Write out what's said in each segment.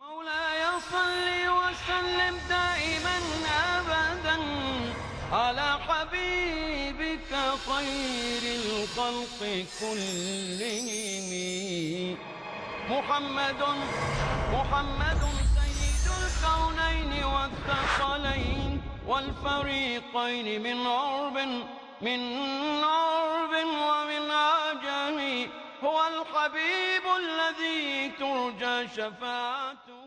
مولاي صل وسلم دائما أبدا على حبيبك خير الخلق كلهم محمد سيد الكونين والثقلين والفريقين من عرب ومن عجم هو الحبيب الذي ترجى شفاعته.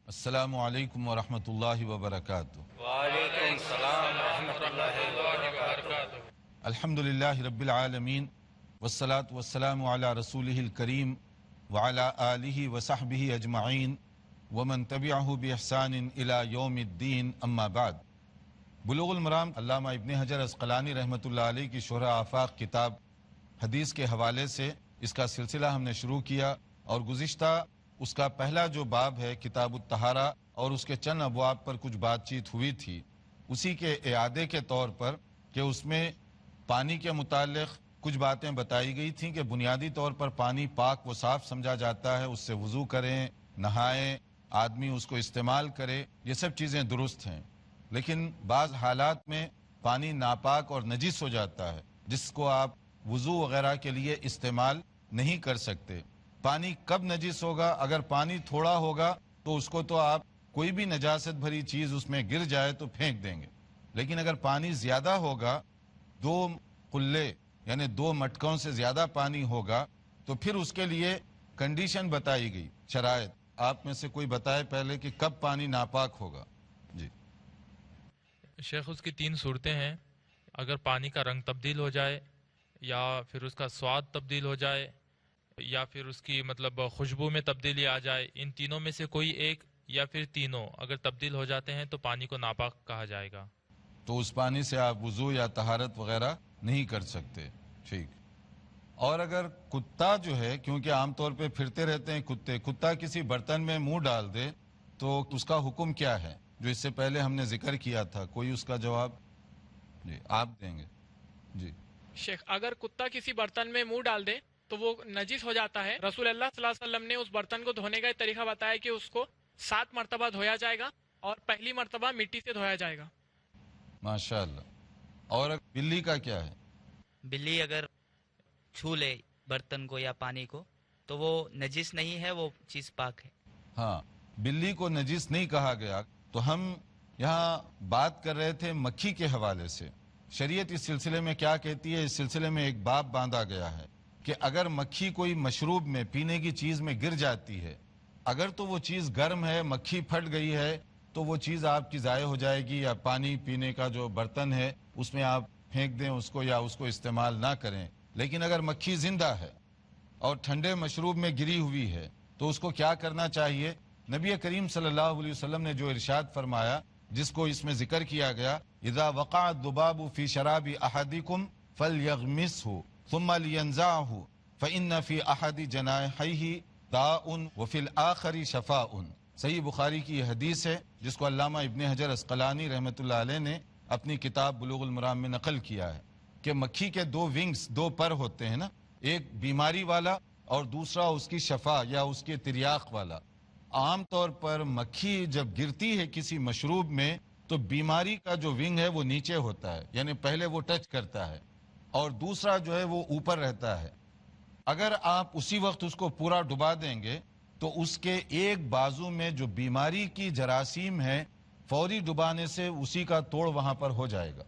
السلام علیکم ورحمۃ اللہ وبرکاتہ. وعلیکم السلام ورحمۃ اللہ وبرکاتہ. الحمد للہ رب العالمین والصلاة والسلام علی رسولہ الکریم وعلی آلہ وصحبہ اجمعین ومن تبعہ بإحسان الی یوم الدین، اما بعد. بلوغ المرام علامہ ابن حجر عسقلانی رحمۃ اللہ علیہ کی شرح آفاق کتاب حدیث کے حوالے سے اس کا سلسلہ ہم نے شروع کیا، اور گزشتہ اس کا پہلا جو باب ہے کتاب الطہارہ اور اس کے چند ابواب پر کچھ بات چیت ہوئی تھی، اسی کے اعادے کے طور پر کہ اس میں پانی کے متعلق کچھ باتیں بتائی گئی تھیں کہ بنیادی طور پر پانی پاک و صاف سمجھا جاتا ہے، اس سے وضو کریں، نہائیں، آدمی اس کو استعمال کرے، یہ سب چیزیں درست ہیں. لیکن بعض حالات میں پانی ناپاک اور نجس ہو جاتا ہے جس کو آپ وضو وغیرہ کے لیے استعمال نہیں کر سکتے. پانی کب نجس ہوگا؟ اگر پانی تھوڑا ہوگا تو اس کو تو آپ کوئی بھی نجاست بھری چیز اس میں گر جائے تو پھینک دیں گے، لیکن اگر پانی زیادہ ہوگا، 2 قلے یعنی 2 مٹکوں سے زیادہ پانی ہوگا، تو پھر اس کے لیے کنڈیشن بتائی گئی، شرائط. آپ میں سے کوئی بتائے پہلے کہ کب پانی ناپاک ہوگا؟ جی شیخ، اس کی 3 صورتیں ہیں. اگر پانی کا رنگ تبدیل ہو جائے، یا پھر اس کا سواد تبدیل ہو جائے، یا پھر اس کی خوشبو میں تبدیلی آ جائے، ان تینوں میں سے کوئی ایک یا پھر تینوں اگر تبدیل ہو جاتے ہیں تو پانی کو ناپاک کہا جائے گا. تو اس پانی سے آپ وضو یا طہارت وغیرہ نہیں کر سکتے. ٹھیک. اور اگر کتا جو ہے، کیونکہ عام طور پہ پھرتے رہتے ہیں کتا کسی برتن میں منہ ڈال دے تو اس کا حکم کیا ہے، جو اس سے پہلے ہم نے ذکر کیا تھا؟ کوئی اس کا جواب جی آپ دیں گے؟ جی شیخ، اگر کتا کسی برتن میں منہ ڈال دے تو وہ نجس ہو جاتا ہے. رسول اللہ صلی اللہ علیہ وسلم نے اس برتن کو دھونے کا ایک طریقہ بتایا کہ اس کو 7 مرتبہ دھویا جائے گا، اور پہلی مرتبہ مٹی سے دھویا جائے گا. ماشاء اللہ. اور بلی کا کیا ہے؟ بلی اگر چھو لے برتن کو یا پانی کو تو وہ نجس نہیں ہے، وہ چیز پاک ہے. ہاں، بلی کو نجس نہیں کہا گیا. تو ہم یہاں بات کر رہے تھے مکھی کے حوالے سے. شریعت اس سلسلے میں کیا کہتی ہے؟ اس سلسلے میں ایک باب باندھا گیا ہے کہ اگر مکھی کوئی مشروب میں، پینے کی چیز میں گر جاتی ہے، اگر تو وہ چیز گرم ہے، مکھی پھٹ گئی ہے، تو وہ چیز آپ کی ضائع ہو جائے گی، یا پانی پینے کا جو برتن ہے اس میں آپ پھینک دیں اس کو، یا اس کو استعمال نہ کریں. لیکن اگر مکھی زندہ ہے اور ٹھنڈے مشروب میں گری ہوئی ہے تو اس کو کیا کرنا چاہیے؟ نبی کریم صلی اللہ علیہ وسلم نے جو ارشاد فرمایا، جس کو اس میں ذکر کیا گیا، اذا وقع الذباب في شراب احدكم فليغمسه ثم لينزعه فان في احد جناحيه داء وفي الاخر شفاء. صحیح بخاری کی یہ حدیث ہے جس کو علامہ ابن حجر عسقلانی رحمۃ اللہ علیہ نے اپنی کتاب بلوغ المرام میں نقل کیا ہے کہ مکھی کے 2 ونگز، 2 پر ہوتے ہیں نا، ایک بیماری والا اور دوسرا اس کی شفا یا اس کے تریاق والا. عام طور پر مکھی جب گرتی ہے کسی مشروب میں تو بیماری کا جو ونگ ہے وہ نیچے ہوتا ہے، یعنی پہلے وہ ٹچ کرتا ہے، اور دوسرا جو ہے وہ اوپر رہتا ہے. اگر آپ اسی وقت اس کو پورا ڈبا دیں گے تو اس کے ایک بازو میں جو بیماری کی جراثیم ہے، فوری ڈبانے سے اسی کا توڑ وہاں پر ہو جائے گا.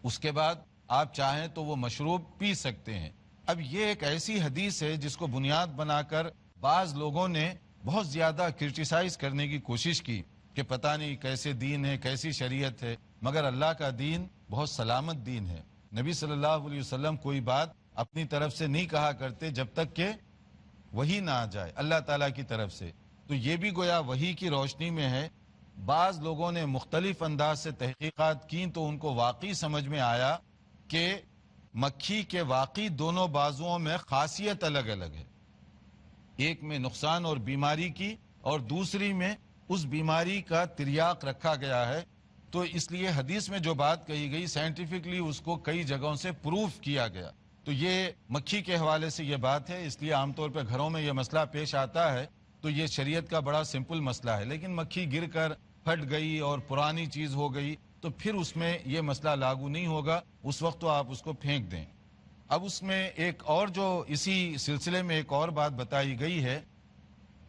اس کے بعد آپ چاہیں تو وہ مشروب پی سکتے ہیں. اب یہ ایک ایسی حدیث ہے جس کو بنیاد بنا کر بعض لوگوں نے بہت زیادہ کرٹیسائز کرنے کی کوشش کی کہ پتہ نہیں کیسے دین ہے، کیسی شریعت ہے. مگر اللہ کا دین بہت سلامت دین ہے. نبی صلی اللہ علیہ وسلم کوئی بات اپنی طرف سے نہیں کہا کرتے جب تک کہ وحی نہ آ جائے اللہ تعالیٰ کی طرف سے. تو یہ بھی گویا وحی کی روشنی میں ہے. بعض لوگوں نے مختلف انداز سے تحقیقات کی تو ان کو واقعی سمجھ میں آیا کہ مکھی کے واقعی دونوں بازوؤں میں خاصیت الگ الگ ہے. ایک میں نقصان اور بیماری کی، اور دوسری میں اس بیماری کا تریاق رکھا گیا ہے تو اس لیے حدیث میں جو بات کہی گئی سائنٹیفکلی اس کو کئی جگہوں سے پروف کیا گیا. تو یہ مکھی کے حوالے سے یہ بات ہے. اس لیے عام طور پہ گھروں میں یہ مسئلہ پیش آتا ہے تو یہ شریعت کا بڑا سمپل مسئلہ ہے. لیکن مکھی گر کر پھٹ گئی اور پرانی چیز ہو گئی تو پھر اس میں یہ مسئلہ لاگو نہیں ہوگا. اس وقت تو آپ اس کو پھینک دیں. اب اس میں ایک اور جو اسی سلسلے میں ایک اور بات بتائی گئی ہے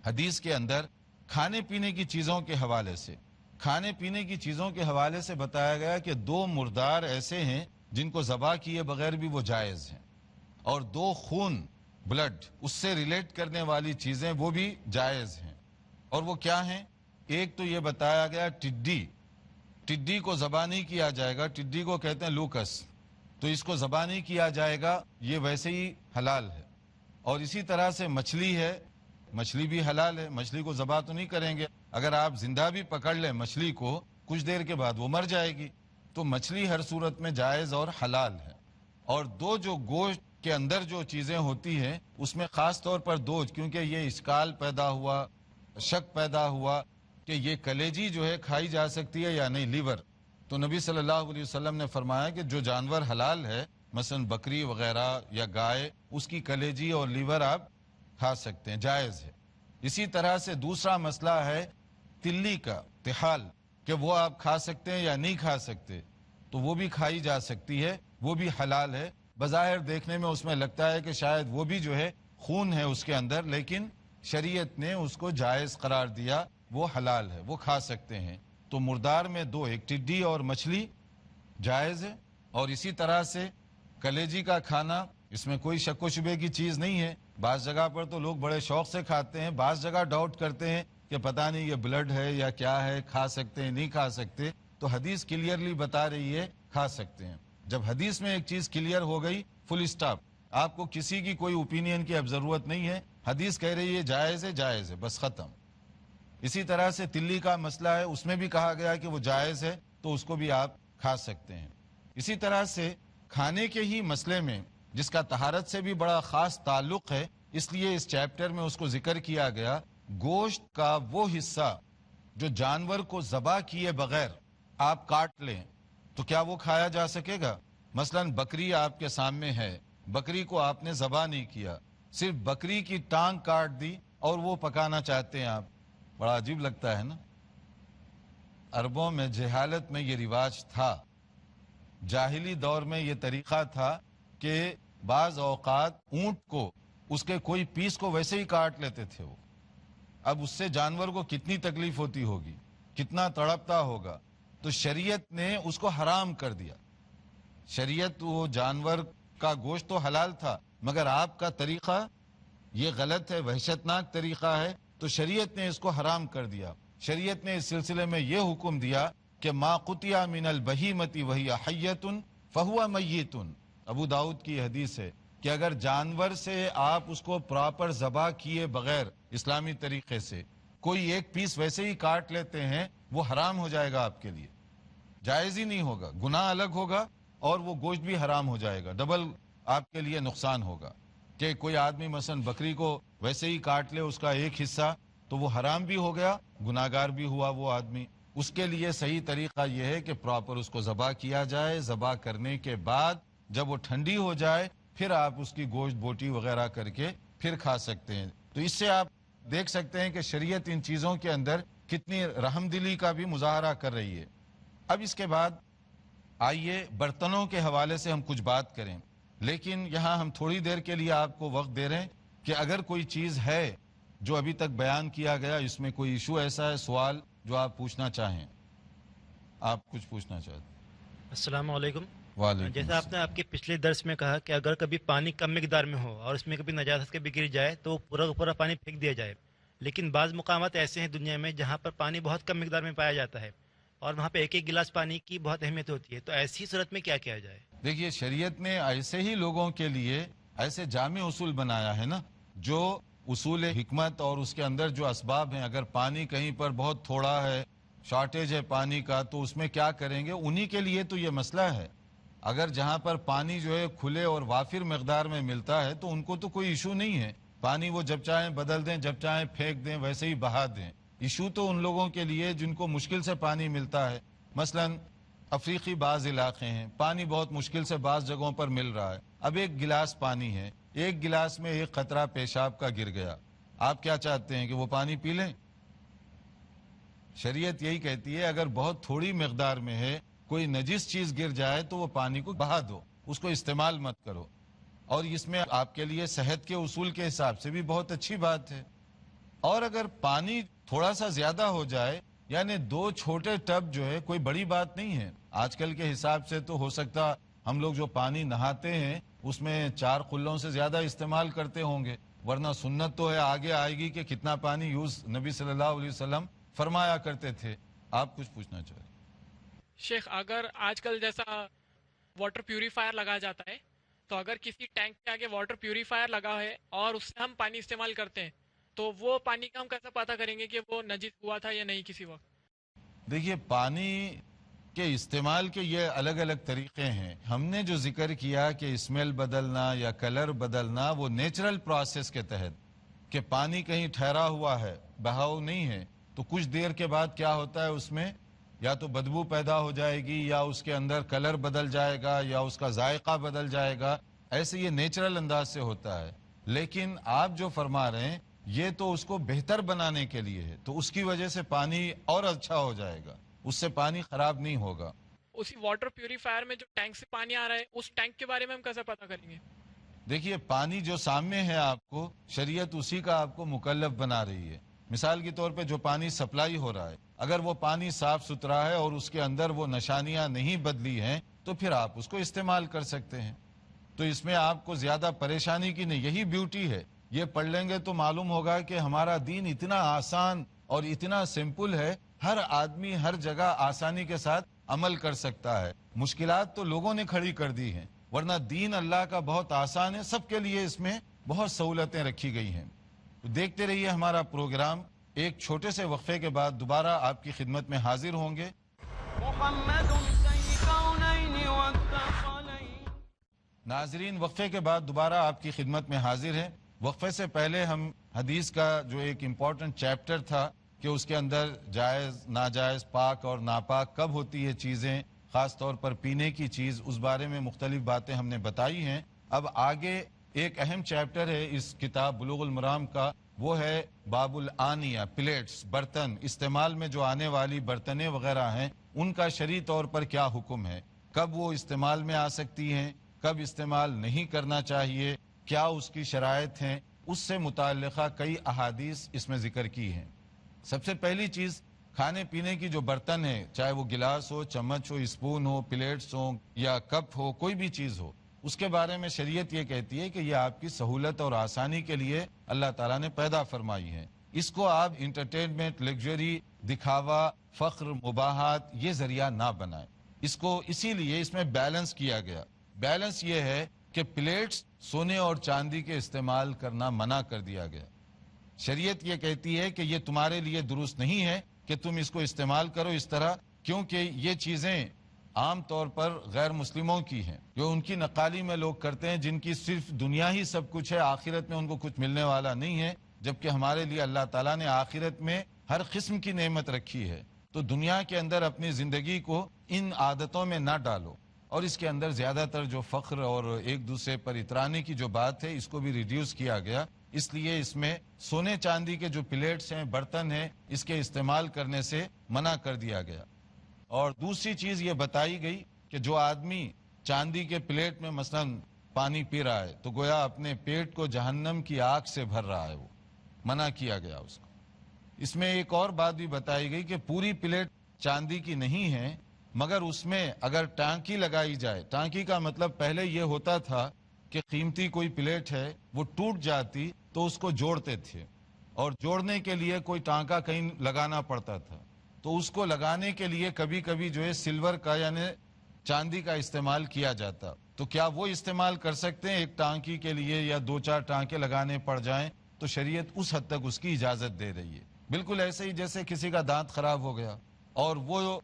حدیث کے اندر کھانے پینے کی چیزوں کے حوالے سے. کھانے پینے کی چیزوں کے حوالے سے بتایا گیا کہ 2 مردار ایسے ہیں جن کو ذبح کیے بغیر بھی وہ جائز ہیں, اور 2 خون بلڈ اس سے ریلیٹ کرنے والی چیزیں وہ بھی جائز ہیں. اور وہ کیا ہیں؟ ایک تو یہ بتایا گیا ٹڈی کو ذبح نہیں کیا جائے گا. ٹڈی کو کہتے ہیں لوکس, تو اس کو ذبح نہیں کیا جائے گا, یہ ویسے ہی حلال ہے. اور اسی طرح سے مچھلی ہے, مچھلی بھی حلال ہے. مچھلی کو ذبح تو نہیں کریں گے. اگر آپ زندہ بھی پکڑ لیں مچھلی کو کچھ دیر کے بعد وہ مر جائے گی. تو مچھلی ہر صورت میں جائز اور حلال ہے. اور 2 جو گوشت کے اندر جو چیزیں ہوتی ہیں اس میں خاص طور پر 2, کیونکہ یہ اشکال پیدا ہوا, شک پیدا ہوا کہ یہ کلیجی جو ہے کھائی جا سکتی ہے یا نہیں, لیور. تو نبی صلی اللہ علیہ وسلم نے فرمایا کہ جو جانور حلال ہے مثلا بکری وغیرہ یا گائے, اس کی کلیجی اور لیور آپ کھا سکتے ہیں, جائز ہے. اسی طرح سے دوسرا مسئلہ ہے تلی کا تحال, کہ وہ آپ کھا سکتے ہیں یا نہیں کھا سکتے. تو وہ بھی کھائی جا سکتی ہے, وہ بھی حلال ہے. بظاہر دیکھنے میں اس میں لگتا ہے کہ شاید وہ بھی جو ہے خون ہے اس کے اندر, لیکن شریعت نے اس کو جائز قرار دیا, وہ حلال ہے, وہ کھا سکتے ہیں. تو مردار میں 2, ایک ٹڈی اور مچھلی جائز ہے. اور اسی طرح سے کلیجی کا کھانا, اس میں کوئی شک و شبے کی چیز نہیں ہے. بعض جگہ پر تو لوگ بڑے شوق سے کھاتے ہیں, بعض جگہ ڈاؤٹ کرتے ہیں کہ پتہ نہیں یہ بلڈ ہے یا کیا ہے, کھا سکتے ہیں نہیں کھا سکتے. تو حدیث کلیئرلی بتا رہی ہے کھا سکتے ہیں. جب حدیث میں ایک چیز کلیئر ہو گئی فل اسٹاپ, آپ کو کسی کی کوئی اوپینین کی اب ضرورت نہیں ہے. حدیث کہہ رہی ہے جائز ہے, جائز ہے, بس ختم. اسی طرح سے تلی کا مسئلہ ہے, اس میں بھی کہا گیا کہ وہ جائز ہے تو اس کو بھی آپ کھا سکتے ہیں. اسی طرح سے کھانے کے ہی مسئلے میں جس کا طہارت سے بھی بڑا خاص تعلق ہے, اس لیے اس چیپٹر میں اس کو ذکر کیا گیا, گوشت کا وہ حصہ جو جانور کو ذبح کیے بغیر آپ کاٹ لیں تو کیا وہ کھایا جا سکے گا؟ مثلا بکری آپ کے سامنے ہے, بکری کو آپ نے ذبح نہیں کیا, صرف بکری کی ٹانگ کاٹ دی اور وہ پکانا چاہتے ہیں آپ. بڑا عجیب لگتا ہے نا. عربوں میں جہالت میں یہ رواج تھا, جاہلی دور میں یہ طریقہ تھا کہ بعض اوقات اونٹ کو اس کے کوئی پیس کو ویسے ہی کاٹ لیتے تھے وہ. اب اس سے جانور کو کتنی تکلیف ہوتی ہوگی, کتنا تڑپتا ہوگا. تو شریعت نے اس کو حرام کر دیا. شریعت وہ جانور کا گوشت تو حلال تھا, مگر آپ کا طریقہ یہ غلط ہے, وحشتناک طریقہ ہے, تو شریعت نے اس کو حرام کر دیا. شریعت نے اس سلسلے میں یہ حکم دیا کہ ما قطع من البہیمۃ وہی حیۃ فہو میت. ابو داؤد کی حدیث ہے کہ اگر جانور سے آپ اس کو پراپر ذبح کیے بغیر اسلامی طریقے سے کوئی ایک پیس ویسے ہی کاٹ لیتے ہیں, وہ حرام ہو جائے گا آپ کے لیے, جائز ہی نہیں ہوگا, گناہ الگ ہوگا اور وہ گوشت بھی حرام ہو جائے گا, ڈبل آپ کے لیے نقصان ہوگا. کہ کوئی آدمی مثلا بکری کو ویسے ہی کاٹ لے اس کا ایک حصہ, تو وہ حرام بھی ہو گیا, گناہگار بھی ہوا وہ آدمی. اس کے لیے صحیح طریقہ یہ ہے کہ پراپر اس کو ذبح کیا جائے. ذبح کرنے کے بعد جب وہ ٹھنڈی ہو جائے پھر آپ اس کی گوشت بوٹی وغیرہ کر کے پھر کھا سکتے ہیں. تو اس سے آپ دیکھ سکتے ہیں کہ شریعت ان چیزوں کے اندر کتنی رحم دلی کا بھی مظاہرہ کر رہی ہے. اب اس کے بعد آئیے برتنوں کے حوالے سے ہم کچھ بات کریں, لیکن یہاں ہم تھوڑی دیر کے لیے آپ کو وقت دے رہے ہیں کہ اگر کوئی چیز ہے جو ابھی تک بیان کیا گیا, اس میں کوئی ایشو ایسا ہے, سوال جو آپ پوچھنا چاہیں, آپ کچھ پوچھنا چاہتے ہیں. السلام علیکم. وعلیکم جیسا آپ نے آپ کے پچھلے درس میں کہا کہ اگر کبھی پانی کم مقدار میں ہو اور اس میں کبھی نجاست کبھی گر جائے تو پورا کا پورا پانی پھینک دیا جائے, لیکن بعض مقامات ایسے ہیں دنیا میں جہاں پر پانی بہت کم مقدار میں پایا جاتا ہے اور وہاں پہ ایک ایک گلاس پانی کی بہت اہمیت ہوتی ہے, تو ایسی صورت میں کیا کیا جائے؟ دیکھیے شریعت نے ایسے ہی لوگوں کے لیے ایسے جامع اصول بنایا ہے نا, جو اصول حکمت اور اس کے اندر جو اسباب ہیں. اگر پانی کہیں پر بہت تھوڑا ہے, شارٹیج ہے پانی کا, تو اس میں کیا کریں گے, انہی کے لیے تو یہ مسئلہ ہے. اگر جہاں پر پانی جو ہے کھلے اور وافر مقدار میں ملتا ہے تو ان کو تو کوئی ایشو نہیں ہے, پانی وہ جب چاہیں بدل دیں, جب چاہیں پھینک دیں, ویسے ہی بہا دیں. ایشو تو ان لوگوں کے لیے جن کو مشکل سے پانی ملتا ہے. مثلاً افریقی بعض علاقے ہیں، پانی بہت مشکل سے بعض جگہوں پر مل رہا ہے، اب ایک گلاس پانی ہے، ایک گلاس میں ایک قطرہ پیشاب کا گر گیا، آپ کیا چاہتے ہیں کہ وہ پانی پی لیں؟ شریعت یہی کہتی ہے اگر بہت تھوڑی مقدار میں ہے، کوئی نجس چیز گر جائے تو وہ پانی کو بہا دو، اس کو استعمال مت کرو، اور اس میں آپ کے لیے صحت کے اصول کے حساب سے بھی بہت اچھی بات ہے۔ اور اگر پانی تھوڑا سا زیادہ ہو جائے، یعنی 2 چھوٹے ٹب جو ہے کوئی بڑی بات نہیں ہے، آج کل کے حساب سے تو ہو سکتا ہم لوگ جو پانی نہاتے ہیں اس میں 4 قلوں سے زیادہ استعمال کرتے ہوں گے، ورنہ سنت تو ہے آگے آئے گی کہ کتنا پانی یوز نبی صلی اللہ علیہ وسلم فرمایا کرتے تھے۔ آپ کچھ پوچھنا چاہ رہے ہیں؟ شیخ اگر آج کل جیسا واٹر پیوریفائر لگایا جاتا ہے تو اگر کسی ٹینک کے آگے واٹر پیوریفائر لگا ہے اور اس سے ہم پانی استعمال کرتے ہیں تو وہ پانی کا ہم کیسے پتہ کریں گے کہ وہ نجس ہوا تھا یا نہیں کسی وقت؟ دیکھیے پانی کے استعمال کے یہ الگ الگ طریقے ہیں، ہم نے جو ذکر کیا کہ اسمیل بدلنا یا کلر بدلنا وہ نیچرل پروسیس کے تحت، کہ پانی کہیں ٹھہرا ہوا ہے، بہاؤ نہیں ہے، تو کچھ دیر کے بعد کیا ہوتا ہے اس میں یا تو بدبو پیدا ہو جائے گی یا اس کے اندر کلر بدل جائے گا یا اس کا ذائقہ بدل جائے گا، ایسے یہ نیچرل انداز سے ہوتا ہے۔ لیکن آپ جو فرما رہے ہیں یہ تو اس کو بہتر بنانے کے لیے ہے، تو اس کی وجہ سے پانی اور اچھا ہو جائے گا، اس سے پانی خراب نہیں ہوگا۔ اسی واٹر پیوریفائر میں جو ٹینک سے پانی آ رہا ہے اس ٹینک کے بارے میں ہم کیسے پتہ کریں گے؟ دیکھیے پانی جو سامنے ہے آپ کو، شریعت اسی کا آپ کو مکلف بنا رہی ہے۔ مثال کے طور پہ جو پانی سپلائی ہو رہا ہے، اگر وہ پانی صاف ستھرا ہے اور اس کے اندر وہ نشانیاں نہیں بدلی ہیں تو پھر آپ اس کو استعمال کر سکتے ہیں، تو اس میں آپ کو زیادہ پریشانی کی نہیں، یہی بیوٹی ہے۔ یہ پڑھ لیں گے تو معلوم ہوگا کہ ہمارا دین اتنا آسان اور اتنا سمپل ہے، ہر آدمی ہر جگہ آسانی کے ساتھ عمل کر سکتا ہے۔ مشکلات تو لوگوں نے کھڑی کر دی ہیں، ورنہ دین اللہ کا بہت آسان ہے، سب کے لیے اس میں بہت سہولتیں رکھی گئی ہیں۔ دیکھتے رہیے ہمارا پروگرام، ایک چھوٹے سے وقفے کے بعد دوبارہ آپ کی خدمت میں حاضر ہوں گے۔ محمد سيد الكونين والثقلين. ناظرین وقفے کے بعد دوبارہ آپ کی خدمت میں حاضر ہیں۔ وقفے سے پہلے ہم حدیث کا جو ایک امپورٹنٹ چیپٹر تھا کہ اس کے اندر جائز ناجائز پاک اور ناپاک کب ہوتی ہے چیزیں، خاص طور پر پینے کی چیز، اس بارے میں مختلف باتیں ہم نے بتائی ہیں۔ اب آگے ایک اہم چیپٹر ہے اس کتاب بلوغ المرام کا، وہ ہے باب الآنیہ، پلیٹس، برتن، استعمال میں جو آنے والی برتنیں وغیرہ ہیں ان کا شرعی طور پر کیا حکم ہے، کب وہ استعمال میں آ سکتی ہیں، کب استعمال نہیں کرنا چاہیے، کیا اس کی شرائط ہیں، اس سے متعلقہ کئی احادیث اس میں ذکر کی ہیں۔ سب سے پہلی چیز، کھانے پینے کی جو برتن ہے، چاہے وہ گلاس ہو، چمچ ہو، اسپون ہو، پلیٹس ہو یا کپ ہو، کوئی بھی چیز ہو، اس کے بارے میں شریعت یہ کہتی ہے کہ یہ آپ کی سہولت اور آسانی کے لیے اللہ تعالیٰ نے پیدا فرمائی ہے۔ اس کو آپ انٹرٹینمنٹ، لگژری، دکھاوا، فخر، مباحات یہ ذریعہ نہ بنائیں۔ اس کو اسی لیے اس میں بیلنس کیا گیا۔ بیلنس یہ ہے کہ پلیٹس سونے اور چاندی کے استعمال کرنا منع کر دیا گیا۔ شریعت یہ کہتی ہے کہ یہ تمہارے لیے درست نہیں ہے کہ تم اس کو استعمال کرو اس طرح، کیونکہ یہ چیزیں عام طور پر غیر مسلموں کی ہیں، جو ان کی نقالی میں لوگ کرتے ہیں، جن کی صرف دنیا ہی سب کچھ ہے، آخرت میں ان کو کچھ ملنے والا نہیں ہے، جبکہ ہمارے لیے اللہ تعالیٰ نے آخرت میں ہر قسم کی نعمت رکھی ہے۔ تو دنیا کے اندر اپنی زندگی کو ان عادتوں میں نہ ڈالو، اور اس کے اندر زیادہ تر جو فخر اور ایک دوسرے پر اترانے کی جو بات ہے اس کو بھی ریڈیوس کیا گیا۔ اس لیے اس میں سونے چاندی کے جو پلیٹس ہیں، برتن ہیں، اس کے استعمال کرنے سے منع کر دیا گیا۔ اور دوسری چیز یہ بتائی گئی کہ جو آدمی چاندی کے پلیٹ میں مثلا پانی پی رہا ہے تو گویا اپنے پیٹ کو جہنم کی آگ سے بھر رہا ہے، وہ منع کیا گیا اس کو۔ اس میں ایک اور بات بھی بتائی گئی کہ پوری پلیٹ چاندی کی نہیں ہے، مگر اس میں اگر ٹانکی لگائی جائے، ٹانکی کا مطلب پہلے یہ ہوتا تھا کہ قیمتی کوئی پلیٹ ہے وہ ٹوٹ جاتی تو اس کو جوڑتے تھے، اور جوڑنے کے لیے کوئی ٹانکا کہیں لگانا پڑتا تھا، تو اس کو لگانے کے لیے کبھی کبھی جو ہے سلور کا یعنی چاندی کا استعمال کیا جاتا۔ تو کیا وہ استعمال کر سکتے ہیں ایک ٹانکی کے لیے، یا 2-4 ٹانکے لگانے پڑ جائیں؟ تو شریعت اس حد تک اس کی اجازت دے رہی ہے۔ بالکل ایسے ہی جیسے کسی کا دانت خراب ہو گیا اور وہ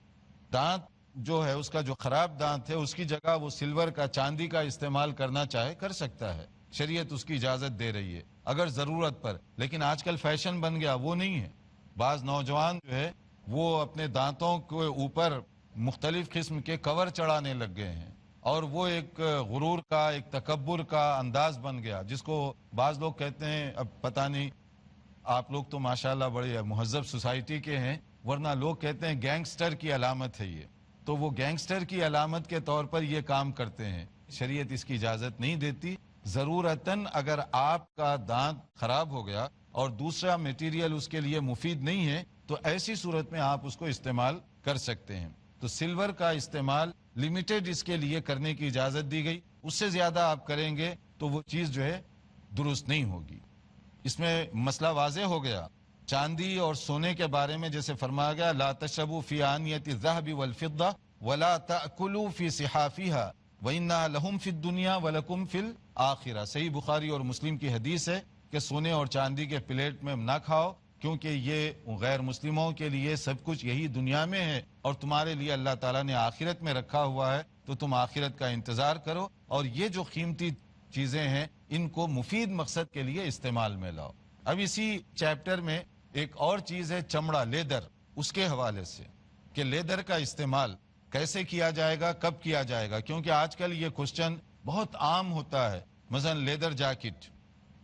دانت جو ہے اس کا جو خراب دانت ہے اس کی جگہ وہ سلور کا، چاندی کا استعمال کرنا چاہے کر سکتا ہے، شریعت اس کی اجازت دے رہی ہے اگر ضرورت پر۔ لیکن آج کل فیشن بن گیا، وہ نہیں ہے۔ بعض نوجوان جو ہے وہ اپنے دانتوں کے اوپر مختلف قسم کے کور چڑھانے لگ گئے ہیں، اور وہ ایک غرور کا، ایک تکبر کا انداز بن گیا، جس کو بعض لوگ کہتے ہیں، اب پتہ نہیں، آپ لوگ تو ماشاءاللہ بڑے مہذب سوسائٹی کے ہیں، ورنہ لوگ کہتے ہیں گینگسٹر کی علامت ہے یہ، تو وہ گینگسٹر کی علامت کے طور پر یہ کام کرتے ہیں۔ شریعت اس کی اجازت نہیں دیتی۔ ضرورتاً اگر آپ کا دانت خراب ہو گیا اور دوسرا میٹیریل اس کے لیے مفید نہیں ہے تو ایسی صورت میں آپ اس کو استعمال کر سکتے ہیں۔ تو سلور کا استعمال لمیٹڈ اس کے لیے کرنے کی اجازت دی گئی، اس سے زیادہ آپ کریں گے تو وہ چیز جو ہے درست نہیں ہوگی۔ اس میں مسئلہ واضح ہو گیا۔ چاندی اور سونے کے بارے میں جیسے فرمایا گیا، لا تشربوا فی آنیۃ الذھب والفضہ ولا تأکلوا فی صحافها وَإِنَّا لَهُمْ فِي الدُّنْيَا وَلَكُمْ فِي الْآخِرَةِ۔ صحیح بخاری اور مسلم کی حدیث ہے کہ سونے اور چاندی کے پلیٹ میں نہ کھاؤ، کیونکہ یہ غیر مسلموں کے لیے سب کچھ یہی دنیا میں ہے، اور تمہارے لیے اللہ تعالیٰ نے آخرت میں رکھا ہوا ہے، تو تم آخرت کا انتظار کرو، اور یہ جو قیمتی چیزیں ہیں ان کو مفید مقصد کے لیے استعمال میں لاؤ۔ اب اسی چیپٹر میں ایک اور چیز ہے چمڑا، لیدر، اس کے حوالے سے کہ لیدر کا استعمال کیسے کیا جائے گا، کب کیا جائے گا، کیونکہ آج کل یہ کوشچن بہت عام ہوتا ہے۔ مثلا لیدر جیکٹ،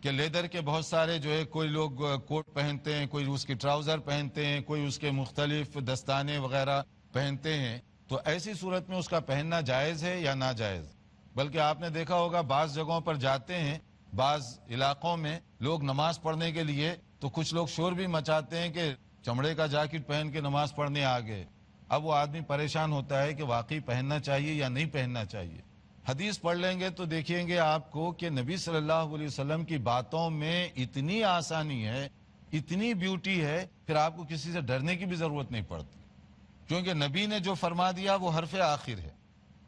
کہ لیدر کے بہت سارے جو ہے، کوئی لوگ کوٹ پہنتے ہیں، کوئی اس کی ٹراؤزر پہنتے ہیں، کوئی اس کے مختلف دستانے وغیرہ پہنتے ہیں، تو ایسی صورت میں اس کا پہننا جائز ہے یا ناجائز؟ بلکہ آپ نے دیکھا ہوگا بعض جگہوں پر جاتے ہیں، بعض علاقوں میں لوگ نماز پڑھنے کے لیے، تو کچھ لوگ شور بھی مچاتے ہیں کہ چمڑے کا جیکٹ پہن کے نماز پڑھنے آ گئے۔ اب وہ آدمی پریشان ہوتا ہے کہ واقعی پہننا چاہیے یا نہیں پہننا چاہیے۔ حدیث پڑھ لیں گے تو دیکھیں گے آپ کو کہ نبی صلی اللہ علیہ وسلم کی باتوں میں اتنی آسانی ہے، اتنی بیوٹی ہے، پھر آپ کو کسی سے ڈرنے کی بھی ضرورت نہیں پڑتی، کیونکہ نبی نے جو فرما دیا وہ حرف آخر ہے۔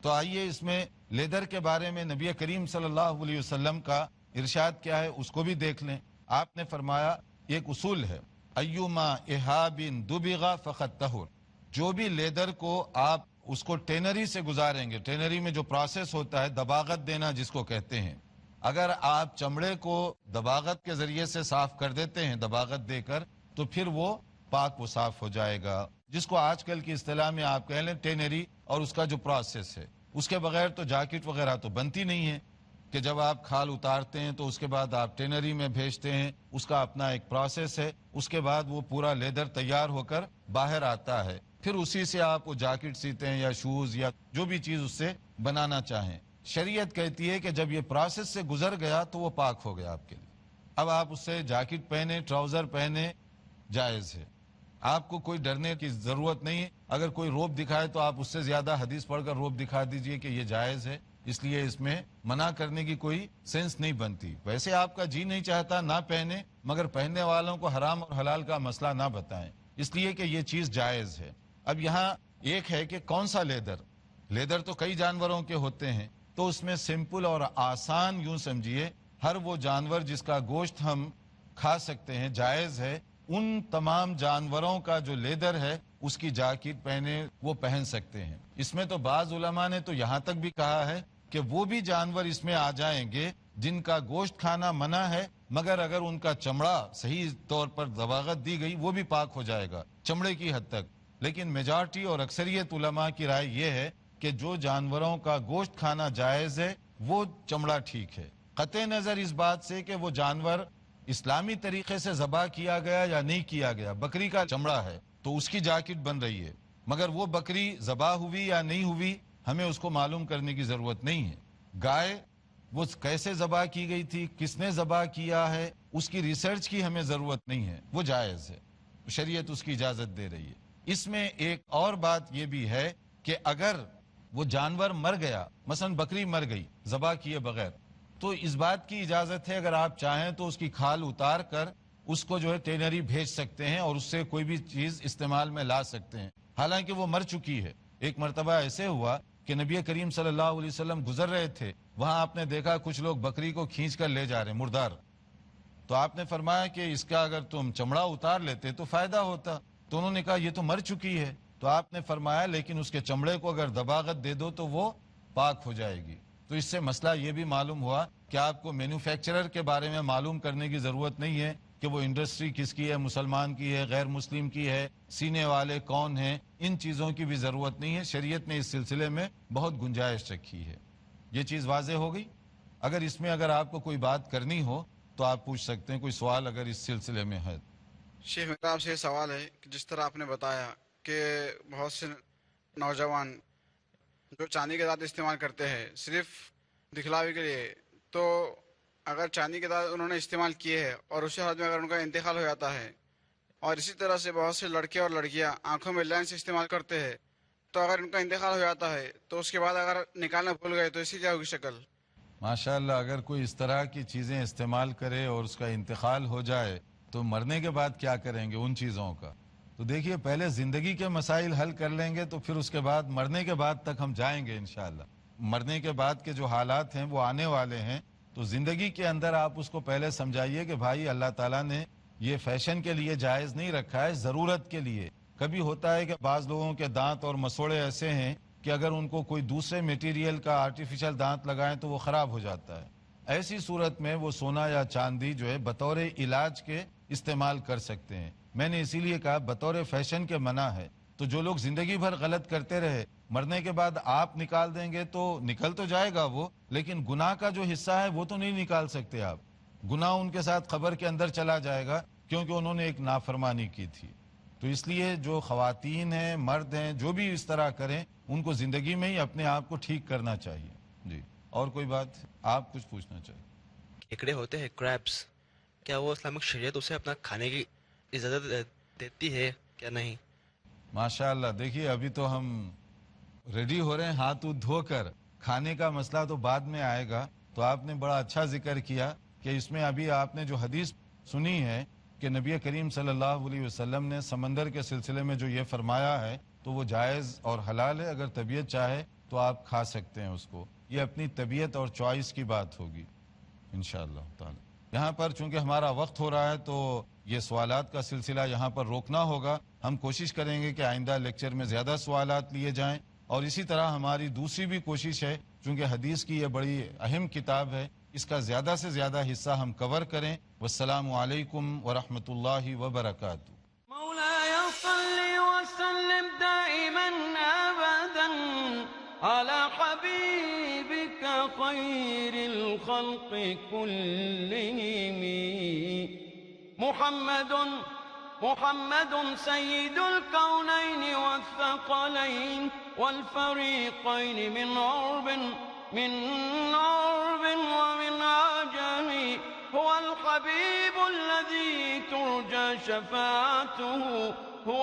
تو آئیے اس میں لیدر کے بارے میں نبی کریم صلی اللہ علیہ وسلم کا ارشاد کیا ہے اس کو بھی دیکھ لیں۔ آپ نے فرمایا، ایک اصول ہے، ایما احاب دبغ فقد طہر، جو بھی لیدر کو آپ اس کو ٹینری سے گزاریں گے، ٹینری میں جو پروسیس ہوتا ہے دباغت دینا جس کو کہتے ہیں، اگر آپ چمڑے کو دباغت کے ذریعے سے صاف کر دیتے ہیں، دباغت دے کر، تو پھر وہ پاک و صاف ہو جائے گا، جس کو آج کل کی اصطلاح میں آپ کہہ لیں ٹینری، اور اس کا جو پروسیس ہے، اس کے بغیر تو جیکٹ وغیرہ تو بنتی نہیں ہے، کہ جب آپ کھال اتارتے ہیں تو اس کے بعد آپ ٹینری میں بھیجتے ہیں، اس کا اپنا ایک پروسیس ہے، اس کے بعد وہ پورا لیدر تیار ہو کر باہر آتا ہے، پھر اسی سے آپ وہ جیکٹ سیتے ہیں یا شوز یا جو بھی چیز اس سے بنانا چاہیں۔ شریعت کہتی ہے کہ جب یہ پروسیس سے گزر گیا تو وہ پاک ہو گیا آپ کے لیے، اب آپ اس سے جیکٹ پہنے، ٹراؤزر پہنے، جائز ہے، آپ کو کوئی ڈرنے کی ضرورت نہیں ہے۔ اگر کوئی روب دکھائے تو آپ اس سے زیادہ حدیث پڑھ کر روب دکھا دیجئے کہ یہ جائز ہے، اس لیے اس میں منع کرنے کی کوئی سینس نہیں بنتی۔ ویسے آپ کا جی نہیں چاہتا نہ پہنے، مگر پہننے والوں کو حرام اور حلال کا مسئلہ نہ بتائیں، اس لیے کہ یہ چیز جائز ہے۔ اب یہاں ایک ہے کہ کون سا لیدر، لیدر تو کئی جانوروں کے ہوتے ہیں، تو اس میں سمپل اور آسان یوں سمجھیے، ہر وہ جانور جس کا گوشت ہم کھا سکتے ہیں، جائز ہے، ان تمام جانوروں کا جو لیدر ہے اس کی جیکٹ پہنے وہ پہن سکتے ہیں۔ اس میں تو بعض علماء نے تو یہاں تک بھی کہا ہے کہ وہ بھی جانور اس میں آ جائیں گے جن کا گوشت کھانا منع ہے، مگر اگر ان کا چمڑا صحیح طور پر دباغت دی گئی وہ بھی پاک ہو جائے گا چمڑے کی حد تک۔ لیکن میجارٹی اور اکثریت علماء کی رائے یہ ہے کہ جو جانوروں کا گوشت کھانا جائز ہے وہ چمڑا ٹھیک ہے، قطع نظر اس بات سے کہ وہ جانور اسلامی طریقے سے ذبح کیا گیا یا نہیں کیا گیا۔ بکری کا چمڑا ہے تو اس کی جیکٹ بن رہی ہے، مگر وہ بکری ذبح ہوئی یا نہیں ہوئی ہمیں اس کو معلوم کرنے کی ضرورت نہیں ہے۔ گائے وہ کیسے ذبح کی گئی تھی، کس نے ذبح کیا ہے، اس کی ریسرچ کی ہمیں ضرورت نہیں ہے، وہ جائز ہے، شریعت اس کی اجازت دے رہی ہے۔ اس میں ایک اور بات یہ بھی ہے کہ اگر وہ جانور مر گیا، مثلا بکری مر گئی ذبح کیے بغیر، تو اس بات کی اجازت ہے اگر آپ چاہیں تو اس کی کھال اتار کر اس کو جو ہے ٹینری بھیج سکتے ہیں اور اس سے کوئی بھی چیز استعمال میں لا سکتے ہیں، حالانکہ وہ مر چکی ہے۔ ایک مرتبہ ایسے ہوا کہ نبی کریم صلی اللہ علیہ وسلم گزر رہے تھے، وہاں آپ نے دیکھا کچھ لوگ بکری کو کھینچ کر لے جا رہے ہیں مردار، تو آپ نے فرمایا کہ اس کا اگر تم چمڑا اتار لیتے تو فائدہ ہوتا، تو انہوں نے کہا یہ تو مر چکی ہے، تو آپ نے فرمایا لیکن اس کے چمڑے کو اگر دباغت دے دو تو وہ پاک ہو جائے گی۔ تو اس سے مسئلہ یہ بھی معلوم ہوا کہ آپ کو مینوفیکچرر کے بارے میں معلوم کرنے کی ضرورت نہیں ہے کہ وہ انڈسٹری کس کی ہے، مسلمان کی ہے، غیر مسلم کی ہے، سینے والے کون ہیں، ان چیزوں کی بھی ضرورت نہیں ہے. شریعت نے اس سلسلے میں بہت گنجائش رکھی ہے. یہ چیز واضح ہو گئی. اگر آپ کو کوئی بات کرنی ہو تو آپ پوچھ سکتے ہیں، کوئی سوال اگر اس سلسلے میں ہے. شیخ میرا آپ سے یہ سوال ہے کہ جس طرح آپ نے بتایا کہ بہت سے نوجوان جو چاندی کے دانت استعمال کرتے ہیں صرف دکھلاوے کے لیے، تو اگر چاندی کے دانت انہوں نے استعمال کیے ہیں اور اسی حالت میں اگر ان کا انتقال ہو جاتا ہے، اور اسی طرح سے بہت سے لڑکے اور لڑکیاں آنکھوں میں لینس استعمال کرتے ہیں، تو اگر ان کا انتقال ہو جاتا ہے تو اس کے بعد اگر نکالنا بھول گئے تو اس کی کیا ہوگی شکل؟ ماشاءاللہ، اگر کوئی اس طرح کی چیزیں استعمال کرے اور اس کا انتقال ہو جائے تو مرنے کے بعد کیا کریں گے ان چیزوں کا؟ تو دیکھیے، پہلے زندگی کے مسائل حل کر لیں گے تو پھر اس کے بعد مرنے کے بعد تک ہم جائیں گے انشاءاللہ. مرنے کے بعد کے جو حالات ہیں وہ آنے والے ہیں، تو زندگی کے اندر آپ اس کو پہلے سمجھائیے کہ بھائی اللہ تعالیٰ نے یہ فیشن کے لیے جائز نہیں رکھا ہے، ضرورت کے لیے. کبھی ہوتا ہے کہ بعض لوگوں کے دانت اور مسوڑے ایسے ہیں کہ اگر ان کو کوئی دوسرے میٹیریل کا آرٹیفیشل دانت لگائیں تو وہ خراب ہو جاتا ہے. ایسی صورت میں وہ سونا یا چاندی جو ہے بطور علاج کے استعمال کر سکتے ہیں. میں نے اسی لیے کہا بطور فیشن کے منع ہے. تو جو لوگ زندگی بھر غلط کرتے رہے، مرنے کے بعد آپ نکال دیں گے تو نکل تو جائے گا وہ، لیکن گناہ کا جو حصہ ہے وہ تو نہیں نکال سکتے آپ. گناہ ان کے ساتھ قبر کے اندر چلا جائے گا کیونکہ انہوں نے ایک نافرمانی کی تھی. تو اس لیے جو خواتین ہیں، مرد ہیں، جو بھی اس طرح کریں، ان کو زندگی میں ہی اپنے آپ کو ٹھیک کرنا چاہیے. جی، اور کوئی بات آپ کچھ پوچھنا چاہیے؟ کیکڑے ہوتے ہیں کریبس، کیا وہ اسلامک شریعت اسے اپنا کھانے کی اجازت دیتی ہے کیا نہیں؟ ماشاءاللہ، دیکھیے ابھی تو ہم ریڈی ہو رہے ہیں ہاتھ دھو کر. کھانے کا مسئلہ تو بعد میں آئے گا. تو آپ نے بڑا اچھا ذکر کیا کہ اس میں ابھی آپ نے جو حدیث سنی ہے کہ نبی کریم صلی اللہ علیہ وسلم نے سمندر کے سلسلے میں جو یہ فرمایا ہے تو وہ جائز اور حلال ہے. اگر طبیعت چاہے تو آپ کھا سکتے ہیں اس کو. یہ اپنی طبیعت اور چوائس کی بات ہوگی انشاءاللہ تعالی. یہاں پر چونکہ ہمارا وقت ہو رہا ہے تو یہ سوالات کا سلسلہ یہاں پر روکنا ہوگا. ہم کوشش کریں گے کہ آئندہ لیکچر میں زیادہ سوالات لیے جائیں، اور اسی طرح ہماری دوسری بھی کوشش ہے چونکہ حدیث کی یہ بڑی اہم کتاب ہے، اس کا زیادہ سے زیادہ حصہ ہم کور کریں. والسلام علیکم ورحمۃ اللہ وبرکاتہ. مولاي صل وسلم دائما أبدا على حبيبك خير الخلق كلهم محمد سيد الكونين والثقلين والفريقين من عرب ومن عجم. هو الحبيب الذي ترجى شفاعته، هو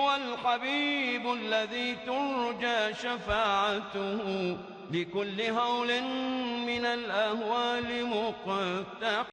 الحبيب الذي ترجى شفاعته لكل هول من الأهوال مقتحم.